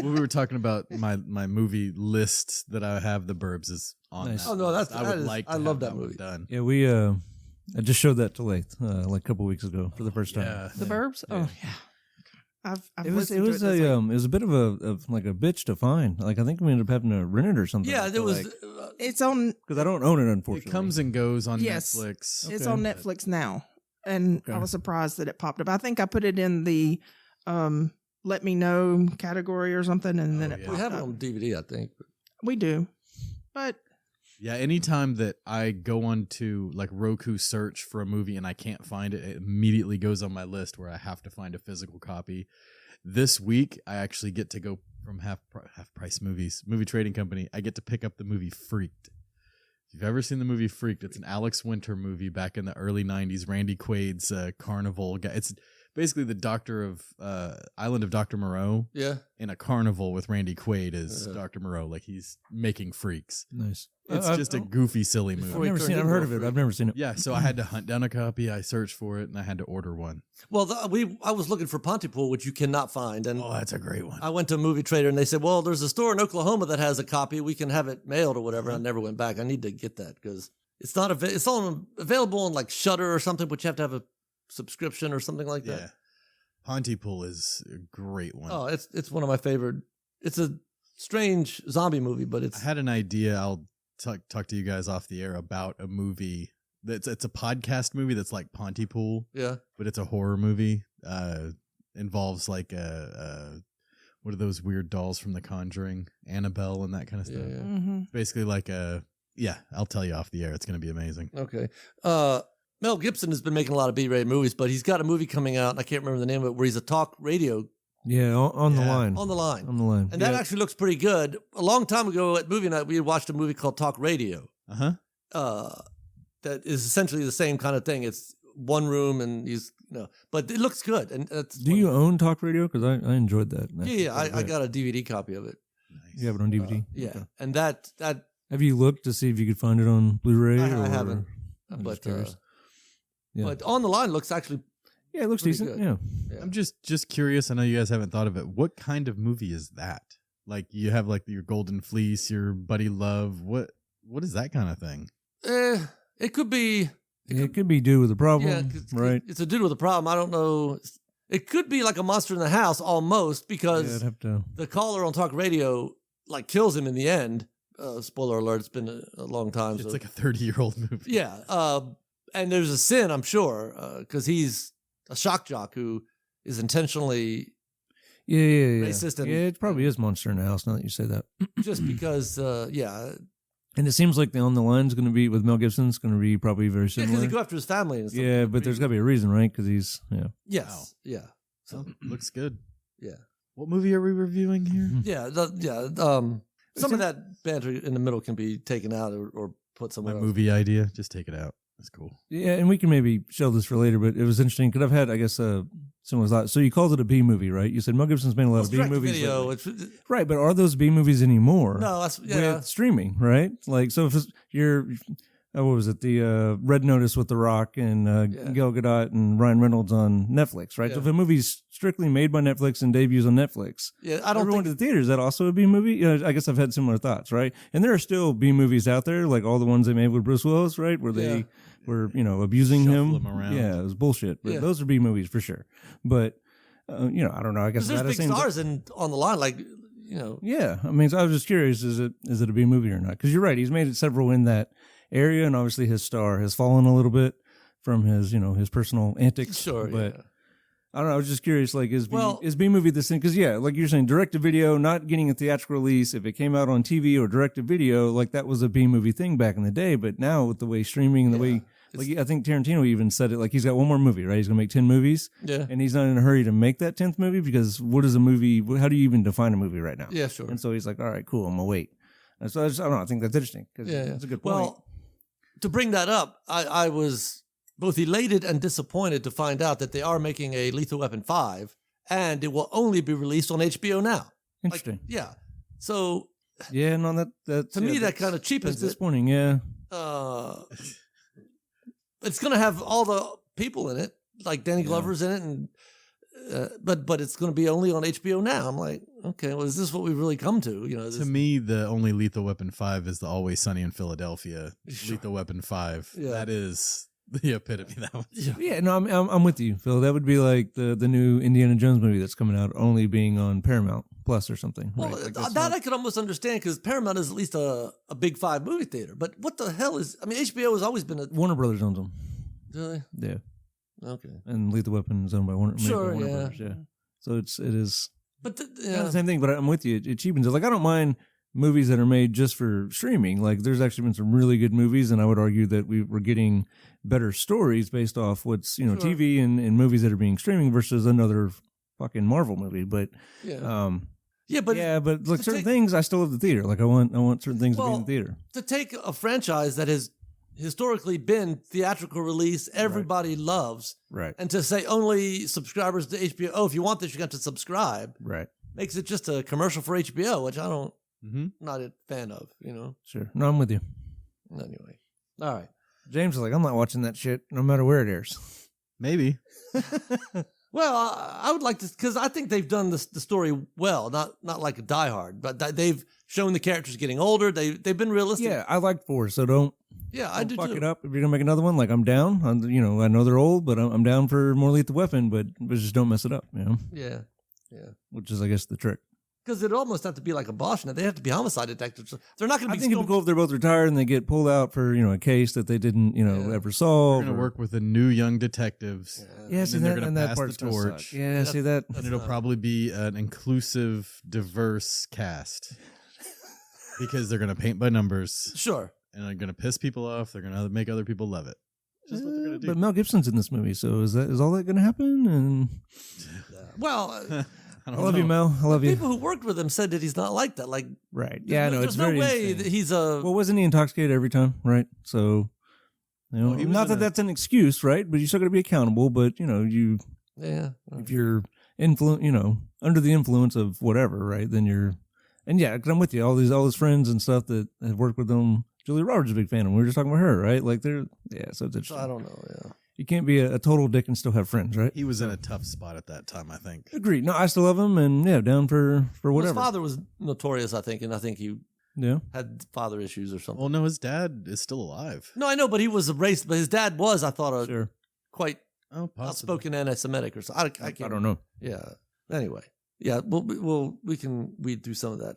When we were talking about my movie list that I have, The Burbs is on. Nice. That Oh no, list. I love that movie. Done. Yeah, I just showed that to Lath like a couple weeks ago for the first time. Yeah. The Burbs? Oh, yeah. I've It was listened to it was a bit of a like a bitch to find. Like I think we ended up having to rent it or something. Yeah, there was. It's on. because I don't own it, unfortunately. It comes and goes on Yes. Netflix. It's Okay. on Netflix now, and Okay. I was surprised that it popped up. I think I put it in the "Let Me Know" category or something, and then Oh, it yeah. we popped have it up. on DVD, I think. We do, but Yeah, anytime that I go on to like Roku search for a movie and I can't find it, it immediately goes on my list where I have to find a physical copy. This week, I actually get to go from Half Price Movies, movie trading company. I get to pick up the movie Freaked. If you've ever seen the movie Freaked, it's an Alex Winter movie back in the early 90s. Randy Quaid's carnival guy. It's basically the doctor of Island of Dr. Moreau Yeah. in a carnival with Randy Quaid as Uh-huh. Dr. Moreau. Like he's making freaks. Nice. It's just a goofy, silly movie. Before he I've never turned seen it. I've into heard a of it. freak. I've never seen it. Yeah, so I had to hunt down a copy. I searched for it, and I had to order one. Well, I was looking for Pontypool, which you cannot find, and Oh, that's a great one. I went to a movie trader, and they said, "Well, there's a store in Oklahoma that has a copy. We can have it mailed or whatever." I never went back. I need to get that because it's not it's available on like Shudder or something, but you have to have a subscription or something like that. Yeah. Pontypool is a great one. Oh, it's one of my favorite. It's a strange zombie movie, but I it's had an idea. I'll talk to you guys off the air about a movie. It's a podcast movie that's like Pontypool, yeah. but it's a horror movie. Involves like what are those weird dolls from The Conjuring, Annabelle, and that kind of stuff. Yeah. mhm. Basically, like I'll tell you off the air. It's going to be amazing. Okay. Mel Gibson has been making a lot of B-rated movies, but he's got a movie coming out, and I can't remember the name of it, where he's a talk radio Yeah, on the Yeah. line. on the line. On the line. And that actually looks pretty good. A long time ago at movie night, we had watched a movie called Talk Radio. That is essentially the same kind of thing. It's one room, and but it looks good. And Do you own Talk Radio? Because I enjoyed that. Yeah, I got a DVD copy of it. Nice. You have it on DVD. Yeah, Okay. and that Have you looked to see if you could find it on Blu-ray? I or- haven't. I'm But just curious. Yeah. but on the line looks actually Yeah, it looks pretty decent. good. Yeah. I'm just curious. I know you guys haven't thought of it. What kind of movie is that? Like you have like your Golden Fleece, your Buddy Love. What is that kind of thing? it could be. It could be due with a problem, Yeah, 'cause right? It's a dude with a problem. I don't know. It could be like a monster in the house almost Yeah, because I'd have to. the caller on talk radio like kills him in the end. Spoiler alert! It's been a long time. It's so. like a 30-year-old movie. Yeah, and there's a sin, I'm sure, because he's a shock jock who is intentionally Yeah. racist and- yeah, it probably is Monster in the House now that you say that. just because. Yeah, And it seems like the On the Line's going to be, with Mel Gibson, it's going to be probably very because similar. he go after his family and stuff. Yeah, but there's got to be a reason, right? Because he's, Yes, Wow. yeah. So Looks good. yeah, What movie are we reviewing here? yeah. Some of that banter in the middle can be taken out or put My somewhere else. movie idea. Just take it out. That's cool. Yeah, and we can maybe shelve this for later, but it was interesting because I've had, I guess, similar thoughts. So you called it a B movie, right? You said Mel Gibson's made a lot Well, of it's B direct movies. video. lately. It's, Right, but are those B movies anymore? no, that's yeah. With streaming, right? Like, so if you're, what was it? The Red Notice with The Rock and Gal Gadot and Ryan Reynolds on Netflix, right? So Yeah. if a movie's strictly made by Netflix and debuts on Netflix, Yeah, I don't everyone think to the theater, is that also a B movie? I guess I've had similar thoughts, right? And there are still B movies out there, like all the ones they made with Bruce Willis, right? Where they were, abusing Shuffle him. him around. Yeah, it was bullshit. But Yeah. those are B movies for sure. But, I don't know. I guess there's that big seems. stars on the line, like Yeah, I mean, so I was just curious: is it a B movie or not? Because you're right; he's made it several in that area, and obviously his star has fallen a little bit from his, his personal antics. Sure, but yeah. I don't know. I was just curious, like, is Well- B movie this thing? Because like you're saying, direct to video, not getting a theatrical release. If it came out on TV or direct to video, like that was a B movie thing back in the day. But now with the way streaming and the way, like I think Tarantino even said it, like he's got one more movie, right? He's gonna make 10 movies, Yeah. and he's not in a hurry to make that 10th movie because what is a movie? How do you even define a movie right now? Yeah, sure. And so he's like, all right, cool, I'm gonna wait. And so I don't know. I think that's interesting because Yeah, that's a good point. Well, to bring that up, I was both elated and disappointed to find out that they are making a Lethal Weapon 5, and it will only be released on HBO now. Interesting. Yeah. So Yeah, no, that to me, that kind of cheapens It's it. disappointing. Yeah, It's going to have all the people in it, like Danny Glover's in it, and but it's going to be only on HBO now. I'm like, okay, well, is this what we've really come to? You know, To me, the only Lethal Weapon 5 is the Always Sunny in Philadelphia. Sure. Lethal Weapon 5. Yeah. That is the epitome. That one. Yeah, no, I'm with you, Phil. That would be like the new Indiana Jones movie that's coming out, only being on Paramount Plus or something. Well, right? that I could almost understand because Paramount is at least a big 5 movie theater. But what the hell is? I mean, HBO has always been a. Warner Brothers owns them. Really? Yeah, Okay. and Lethal Weapon is owned by Warner. made by Sure, Warner yeah. Brothers, yeah. So it is But kind of the same thing. But I'm with you. It cheapens it. Like I don't mind movies that are made just for streaming. Like there's actually been some really good movies, and I would argue that we're getting better stories based off what's Sure. TV and movies that are being streaming versus another fucking Marvel movie. But yeah, but like certain things I still love the theater. Like I want certain things to be in the theater. to take a franchise that has historically been theatrical release, everybody loves, Right. and to say only subscribers to HBO. Oh, if you want this, you got to subscribe. Right. Makes it just a commercial for HBO, which I don't. Mm-hmm. Not a fan of. You know. Sure. No, I'm with you. Anyway, all right. James is like, I'm not watching that shit no matter where it airs. Maybe. Well, I would like to, because I think they've done the story well, not like a Die Hard, but they've shown the characters getting older. They've been realistic. Yeah, I liked 4, so don't I do fuck too. it up. If you're gonna make another one, like I'm down. I know they're old, but I'm down for more Lethal Weapon. But just don't mess it up. Yeah. Which is, I guess, the trick. Because it'd almost have to be like a Bosch. They have to be homicide detectives. They're not going to I be. think it'd be cool if they're both retired and they get pulled out for a case that they didn't ever solve. We're going to work with the new young detectives. Yeah, see and then that, they're and going to that pass part's the gonna suck. torch. Yeah, see that. And it'll probably be an inclusive, diverse cast. Because they're going to paint by numbers. Sure. And they're going to piss people off. They're going to make other people love it. Just what they're going to do. But Mel Gibson's in this movie, so is all that going to happen? And Well, I I don't love know. you, Mel. I love you. people who worked with him said that he's not like that. Like, Right? Yeah, I know. There's It's no very way insane. that he's a. Well, wasn't he intoxicated every time? Right. So, Well, he was not in that a- that's an excuse, right? But you still got to be accountable. But you Yeah. if you're under the influence of whatever, right? Then you're, and yeah, 'cause I'm with you. All his friends and stuff that have worked with him. Julia Roberts is a big fan of him. We were just talking about her, right? Like so it's interesting. I don't know. Yeah. You can't be a total dick and still have friends, right? He was in a tough spot at that time, I think. Agreed. No, I still love him, and down for Well, whatever. his father was notorious, I think, and I think he Yeah. had father issues or something. Well, no, his dad is still alive. No, I know, but he was erased. But his dad was, I thought, Sure. quite Oh, possibly. outspoken anti-Semitic or something. I I can't. don't know. Yeah. Anyway, yeah. We can weed through some of that.